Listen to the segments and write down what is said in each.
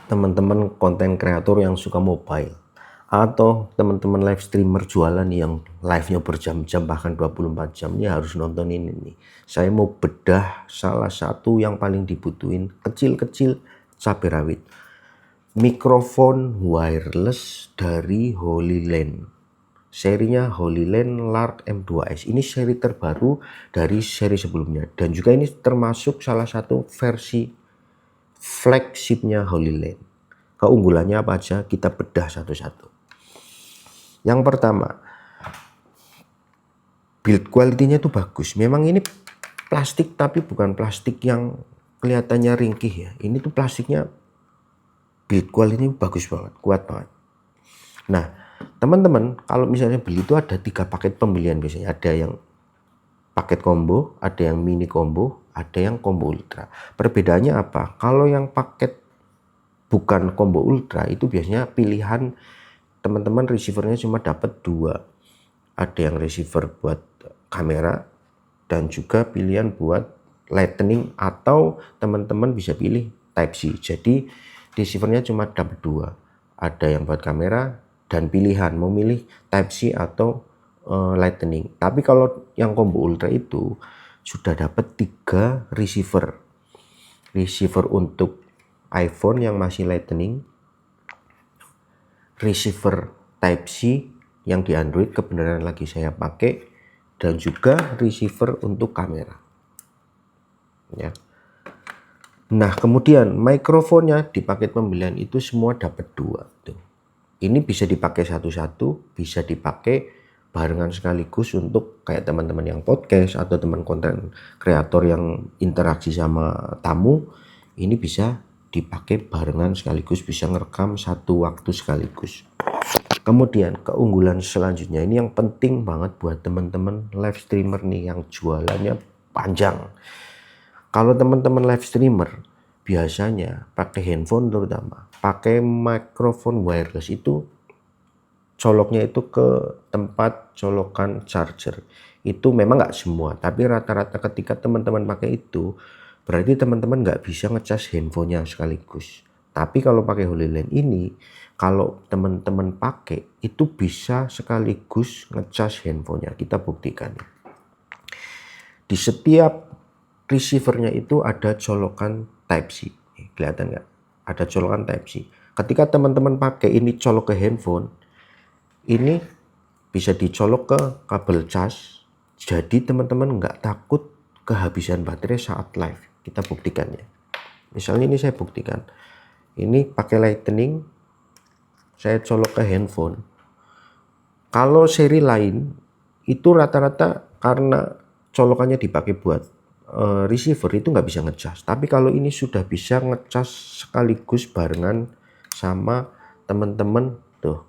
teman-teman konten kreator yang suka mobile atau teman-teman live streamer jualan yang live-nya berjam-jam bahkan 24 jam ini harus nonton ini nih. Saya mau bedah salah satu yang paling dibutuhin kecil-kecil cabai rawit. Mikrofon wireless dari HolyLens. Serinya HolyLens Lark M2S. Ini seri terbaru dari seri sebelumnya dan juga ini termasuk salah satu versi flagshipnya HolyLens. Keunggulannya apa aja kita bedah satu-satu. Yang pertama, build quality-nya itu bagus. Memang ini plastik tapi bukan plastik yang kelihatannya ringkih ya. Ini tuh plastiknya build quality-nya bagus banget, kuat banget. Nah, teman-teman kalau misalnya beli itu ada 3 paket pembelian biasanya. Ada yang paket combo, ada yang mini combo, ada yang combo ultra. Perbedaannya apa? Kalau yang paket bukan combo ultra itu biasanya pilihan teman-teman receivernya cuma dapat 2. Ada yang receiver buat kamera dan juga pilihan buat lightning atau teman-teman bisa pilih type C. Jadi receivernya cuma dapat 2. Ada yang buat kamera dan pilihan memilih type C atau lightning. Tapi kalau yang combo ultra itu sudah dapat 3 receiver. Receiver untuk iPhone yang masih lightning, receiver type C yang di Android kebenaran lagi saya pakai, dan juga receiver untuk kamera ya. Nah kemudian mikrofonnya di paket pembelian itu semua dapat 2 tuh. Ini bisa dipakai satu-satu, bisa dipakai barengan sekaligus untuk kayak teman-teman yang podcast atau teman konten kreator yang interaksi sama tamu. Ini bisa dipakai barengan sekaligus, bisa ngerekam satu waktu sekaligus. Kemudian keunggulan selanjutnya ini yang penting banget buat teman-teman live streamer nih yang jualannya panjang. Kalau teman-teman live streamer biasanya pakai handphone, terutama pakai mikrofon wireless, itu coloknya itu ke tempat colokan charger. Itu memang nggak semua, tapi rata-rata ketika teman-teman pakai itu berarti teman-teman nggak bisa ngecas handphonenya sekaligus. Tapi kalau pakai HolyLens ini, kalau teman-teman pakai itu bisa sekaligus ngecas handphonenya. Kita buktikan. Di setiap receivernya itu ada colokan Type C. Kelihatan nggak? Ada colokan Type C. Ketika teman-teman pakai ini colok ke handphone, ini bisa dicolok ke kabel cas. Jadi teman-teman nggak takut kehabisan baterai saat live. Kita buktikan ya. Misalnya ini saya buktikan. Ini pakai lightning, saya colok ke handphone. Kalau seri lain itu rata-rata karena colokannya dipakai buat receiver itu nggak bisa ngecas. Tapi kalau ini sudah bisa ngecas sekaligus barengan sama teman-teman tuh.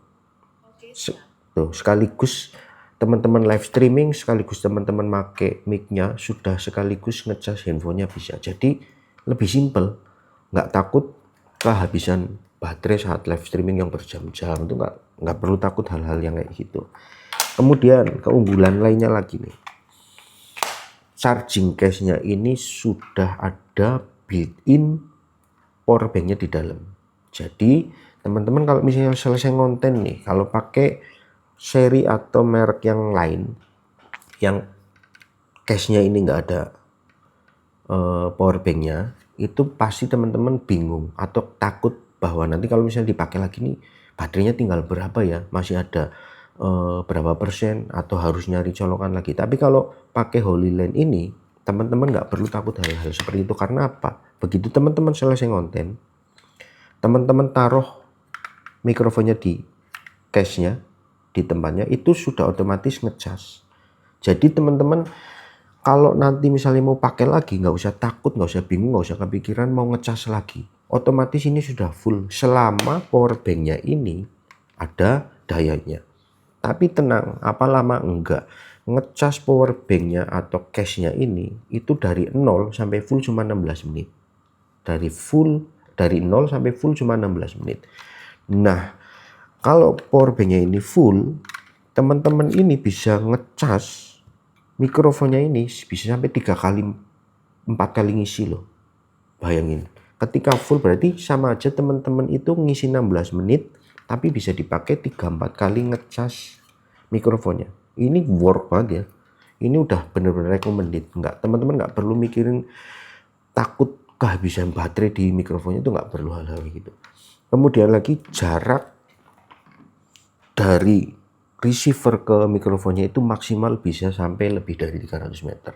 Tuh sekaligus teman-teman live streaming, sekaligus teman-teman make mic-nya sudah sekaligus ngecas handphonenya bisa. Jadi lebih simple, nggak takut kehabisan baterai saat live streaming yang berjam-jam. Itu nggak perlu takut hal-hal yang kayak gitu. Kemudian keunggulan lainnya lagi nih, charging case-nya ini sudah ada built-in power bank-nya di dalam. Jadi teman-teman kalau misalnya selesai konten nih, kalau pakai seri atau merek yang lain yang case-nya ini nggak ada power bank-nya, itu pasti teman-teman bingung atau takut bahwa nanti kalau misalnya dipakai lagi nih baterainya tinggal berapa ya, masih ada berapa persen atau harus nyari colokan lagi. Tapi kalau pakai HolyLens ini teman-teman nggak perlu takut hal-hal seperti itu. Karena apa? Begitu teman-teman selesai konten, teman-teman taruh mikrofonnya di case-nya, di tempatnya, itu sudah otomatis ngecas. Jadi teman-teman kalau nanti misalnya mau pakai lagi nggak usah takut, nggak usah bingung, nggak usah kepikiran mau ngecas lagi. Otomatis ini sudah full selama power bank-nya ini ada dayanya. Tapi tenang, apa lama enggak. Ngecas power bank-nya atau case-nya ini itu dari 0 sampai full cuma 16 menit. Dari 0 sampai full cuma 16 menit. Nah, kalau power bank-nya ini full, teman-teman ini bisa ngecas mikrofonnya ini bisa sampai 3 kali 4 kali ngisi loh. Bayangin. Ketika full berarti sama aja teman-teman itu ngisi 16 menit tapi bisa dipakai 3-4 kali ngecas mikrofonnya. Ini work banget ya. Ini udah bener-bener recommended. Teman-teman nggak perlu mikirin takut kehabisan baterai di mikrofonnya, itu nggak perlu hal-hal gitu. Kemudian lagi jarak dari receiver ke mikrofonnya itu maksimal bisa sampai lebih dari 300 meter.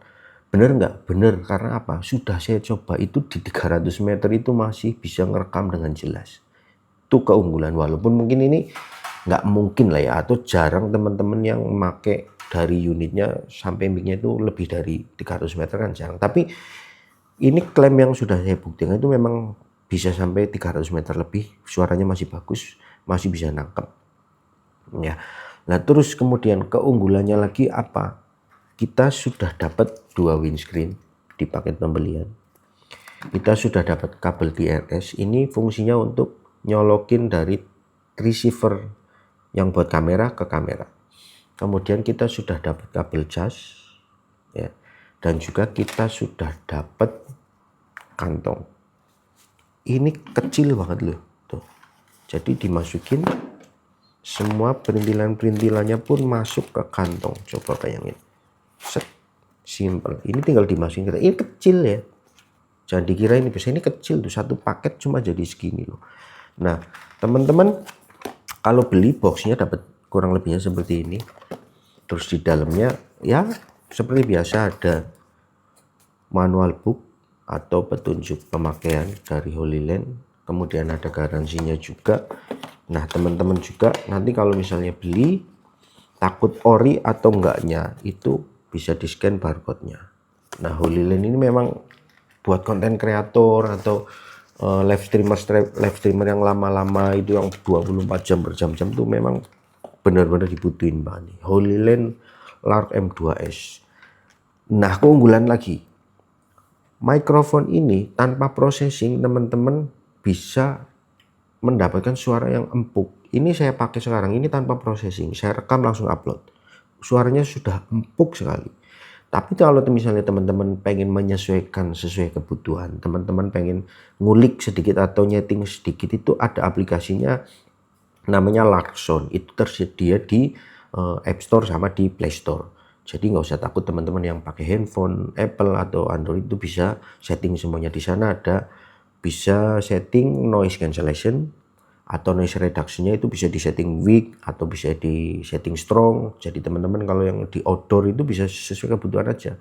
Bener nggak? Bener, karena apa? Sudah saya coba itu di 300 meter itu masih bisa ngerekam dengan jelas. Itu keunggulan, walaupun mungkin ini nggak mungkin lah ya, atau jarang teman-teman yang make dari unitnya sampai mic-nya itu lebih dari 300 meter kan jarang. Tapi ini klaim yang sudah saya buktikan itu memang bisa sampai 300 meter lebih, suaranya masih bagus, masih bisa nangkep. Ya. Nah, terus kemudian keunggulannya lagi apa? Kita sudah dapat 2 windscreen di paket pembelian. Kita sudah dapat kabel DRS. Ini fungsinya untuk nyolokin dari receiver yang buat kamera ke kamera. Kemudian kita sudah dapat kabel cas, ya, dan juga kita sudah dapat kantong. Ini kecil banget loh, tuh. Jadi dimasukin, semua perintilan-perintilannya pun masuk ke kantong. Coba bayangin. Set, simple. Ini tinggal dimasukin. Ini kecil ya. Jangan dikira ini besar, ini kecil tuh. Satu paket cuma jadi segini loh. Nah, teman-teman kalau beli boxnya dapat kurang lebihnya seperti ini. Terus di dalamnya ya seperti biasa ada manual book atau petunjuk pemakaian dari Holy Land. Kemudian ada garansinya juga. Nah, teman-teman juga nanti kalau misalnya beli takut ori atau enggaknya, itu bisa di scan barcode-nya. Nah, Holy Land ini memang buat konten kreator atau live streamer yang lama-lama itu, yang 24 jam berjam-jam tuh memang benar-benar dibutuhin banget nih. Holy Land Lark M2S. Nah, keunggulan lagi, mikrofon ini tanpa processing teman-teman bisa mendapatkan suara yang empuk. Ini saya pakai sekarang, ini tanpa processing, saya rekam langsung upload. Suaranya sudah empuk sekali. Tapi kalau misalnya teman-teman pengen menyesuaikan sesuai kebutuhan, teman-teman pengen ngulik sedikit atau nyeting sedikit, itu ada aplikasinya namanya Larksound. Itu tersedia di App Store sama di Play Store. Jadi nggak usah takut teman-teman yang pakai handphone Apple atau Android, itu bisa setting semuanya di sana. Ada bisa setting noise cancellation atau noise reduction-nya itu bisa di setting weak atau bisa di setting strong. Jadi teman-teman kalau yang di outdoor itu bisa sesuai kebutuhan aja,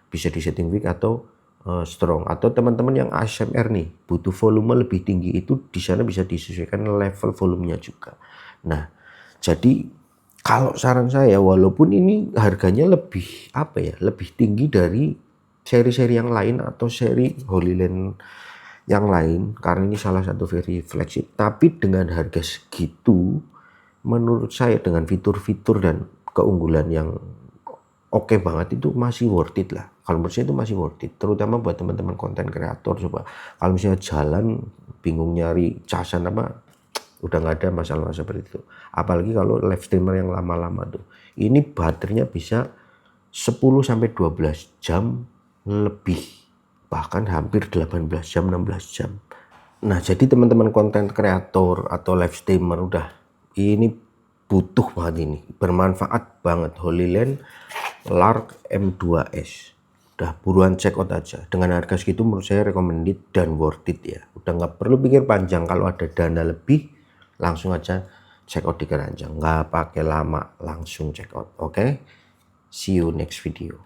bisa di setting weak atau strong. Atau teman-teman yang ASMR nih butuh volume lebih tinggi, itu di sana bisa disesuaikan level volumenya juga. Nah, jadi kalau saran saya, walaupun ini harganya lebih lebih tinggi dari seri-seri yang lain atau seri Holy Land yang lain, karena ini salah satu very flagship, tapi dengan harga segitu menurut saya dengan fitur-fitur dan keunggulan yang oke banget, itu masih worth it lah. Kalau menurut saya itu masih worth it, terutama buat teman-teman konten kreator. Coba kalau misalnya jalan bingung nyari casan apa, udah nggak ada masalah seperti itu. Apalagi kalau live streamer yang lama-lama tuh, ini baterainya bisa 10-12 jam lebih, bahkan hampir 18 jam, 16 jam. Nah, jadi teman-teman konten kreator atau live streamer, udah ini butuh banget, ini bermanfaat banget Holy Land Lark M2S. Udah buruan check out aja. Dengan harga segitu menurut saya recommended dan worth it ya. Udah nggak perlu pikir panjang, kalau ada dana lebih langsung aja check out di Keranjang, nggak pakai lama, langsung check out. Oke, see you next video.